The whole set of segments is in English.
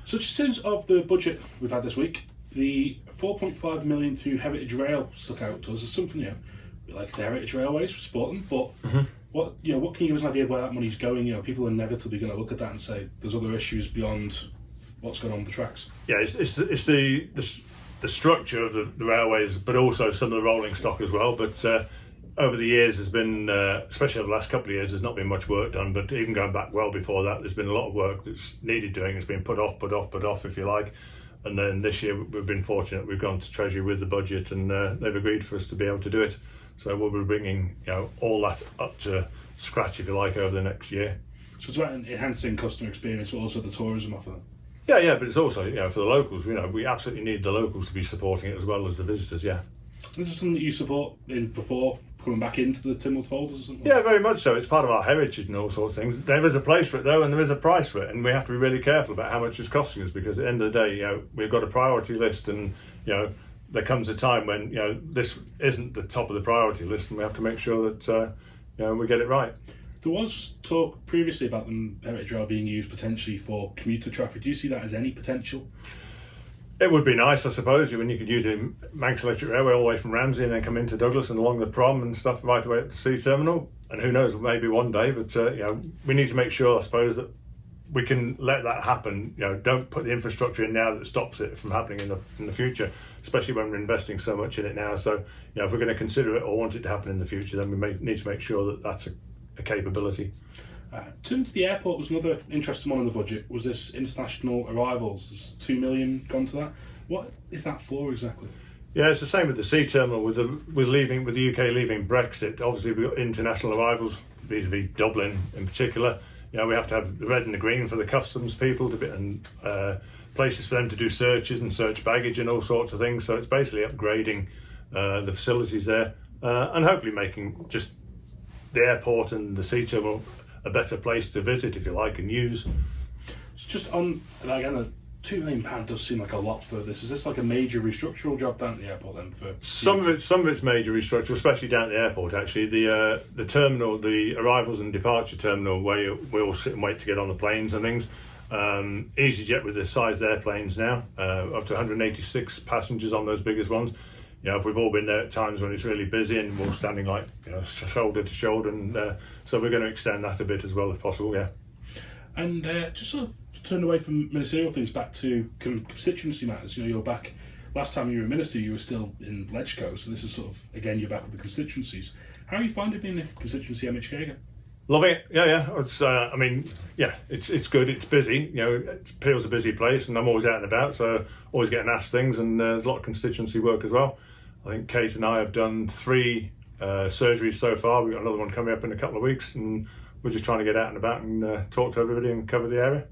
So just in terms of the budget we've had this week, the 4.5 million to Heritage Rail stuck out to us as something, we like the Heritage Railways, we support them, but what can you give us an idea of where that money's going? People are inevitably going to look at that and say there's other issues beyond what's going on with the tracks. Yeah, it's the structure of the railways, but also some of the rolling stock as well. But over the years, there's been, especially over the last couple of years, there's not been much work done. But even going back well before that, there's been a lot of work that's needed doing. It's been put off, if you like. And then this year, we've been fortunate. We've gone to Treasury with the budget, and they've agreed for us to be able to do it. So we'll be bringing all that up to scratch, if you like, over the next year. So it's about enhancing customer experience, but also the tourism offer. Yeah, but it's also for the locals. We absolutely need the locals to be supporting it as well as the visitors. Yeah. This is something that you support before coming back into the Tynwald folders or something? Yeah, very much so. It's part of our heritage and all sorts of things. There is a place for it though, and there is a price for it, and we have to be really careful about how much it's costing us, because at the end of the day, we've got a priority list, and there comes a time when this isn't the top of the priority list, and we have to make sure that we get it right. There was talk previously about the Heritage Rail being used potentially for commuter traffic. Do you see that as any potential? It would be nice, I suppose, when you could use the Manx Electric Railway all the way from Ramsey and then come into Douglas and along the Prom and stuff right away up to Sea Terminal. And who knows, maybe one day, but we need to make sure, I suppose, that we can let that happen. Don't put the infrastructure in now that stops it from happening in the future, especially when we're investing so much in it now. So, if we're going to consider it or want it to happen in the future, then we may need to make sure that that's a capability. Turning to the airport was another interesting one in the budget. Was this international arrivals? There's 2 million gone to that. What is that for exactly? Yeah, it's the same with the Sea Terminal. With the UK leaving Brexit, obviously we've got international arrivals vis-a-vis Dublin in particular. We have to have the red and the green for the customs people and places for them to do searches and search baggage and all sorts of things. So it's basically upgrading the facilities there and hopefully making just the airport and the Sea Terminal a better place to visit, if you like, and use. It's just on, again, the £2 million does seem like a lot for this. Is this like a major restructural job down at the airport then? For some of it's major restructural, especially down at the airport. Actually, the terminal, the arrivals and departure terminal, where we all sit and wait to get on the planes and things. EasyJet with the size of their planes now, up to 186 passengers on those biggest ones. If we've all been there at times when it's really busy and we're all standing like shoulder to shoulder, and so we're going to extend that a bit as well if possible. Yeah. And just sort of turn away from ministerial things back to constituency matters. You're back. Last time you were a minister, you were still in Ledgeco, so this is sort of again you're back with the constituencies. How are you finding being a constituency MHK again? Loving it. Yeah. It's it's good. It's busy. Peel's a busy place, and I'm always out and about, so always getting asked things, and there's a lot of constituency work as well. I think Kate and I have done 3 surgeries so far. We've got another one coming up in a couple of weeks, and we're just trying to get out and about and talk to everybody and cover the area.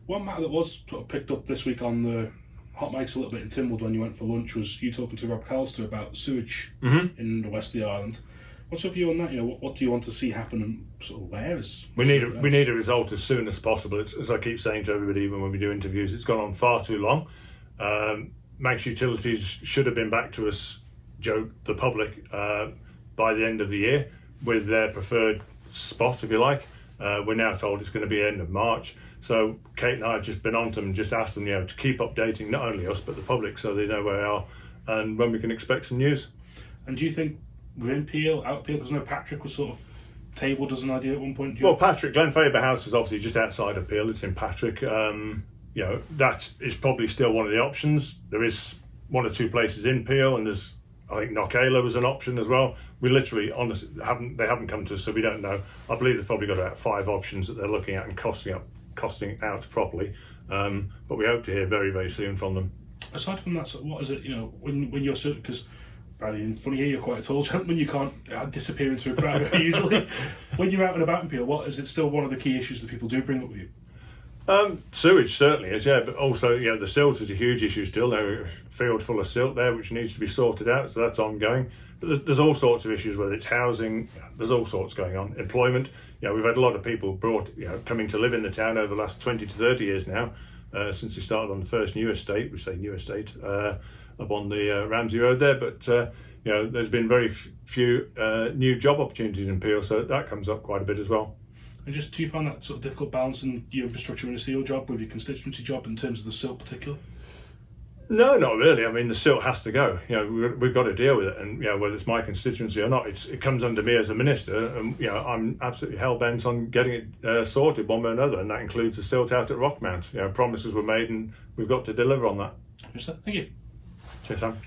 One matter that was sort of picked up this week on the hot mics a little bit in Tynwald when you went for lunch was you talking to Rob Callister about sewage in the west of the island. What's your view on that? What do you want to see happen, and sort of where is? We need a result as soon as possible. It's, as I keep saying to everybody, even when we do interviews, it's gone on far too long. Manx Utilities should have been back to us, the public, by the end of the year with their preferred spot, if you like. We're now told it's going to be end of March. So Kate and I have just been on to them and just asked them, to keep updating not only us but the public so they know where they are and when we can expect some news. And do you think within Peel, out Peel, because I know Patrick was sort of tabled as an idea at one point? Well, Patrick, Glen Faber House is obviously just outside of Peel. It's in Patrick. That is probably still one of the options. There is 1 or 2 places in Peel, and there's, I think, Knockala was an option as well. We literally, honestly, haven't come to us, so we don't know. I believe they've probably got about 5 options that they're looking at and costing out properly. But we hope to hear very, very soon from them. Aside from that, so what is it? When you're certain, because Barry, funny here, you're quite a tall gentleman. You can't disappear into a crowd very easily. When you're out and about in Peel, what is it still one of the key issues that people do bring up with you? Sewage certainly is, yeah, but also the silt is a huge issue still. There's a field full of silt there which needs to be sorted out, so that's ongoing. But there's all sorts of issues, whether it's housing, there's all sorts going on. Employment, we've had a lot of people coming to live in the town over the last 20 to 30 years now, since they started on the first new estate, we say new estate, up on the Ramsey Road there. But there's been very few new job opportunities in Peel, so that comes up quite a bit as well. And just, do you find that sort of difficult balancing your infrastructure ministerial job with your constituency job in terms of the silt particular? No, not really. I mean, the silt has to go. We've got to deal with it, and whether it's my constituency or not, it comes under me as a minister, and I'm absolutely hell bent on getting it sorted one way or another, and that includes the silt out at Rockmount. Promises were made, and we've got to deliver on that. Yes, sir. Thank you. Cheers, Sam.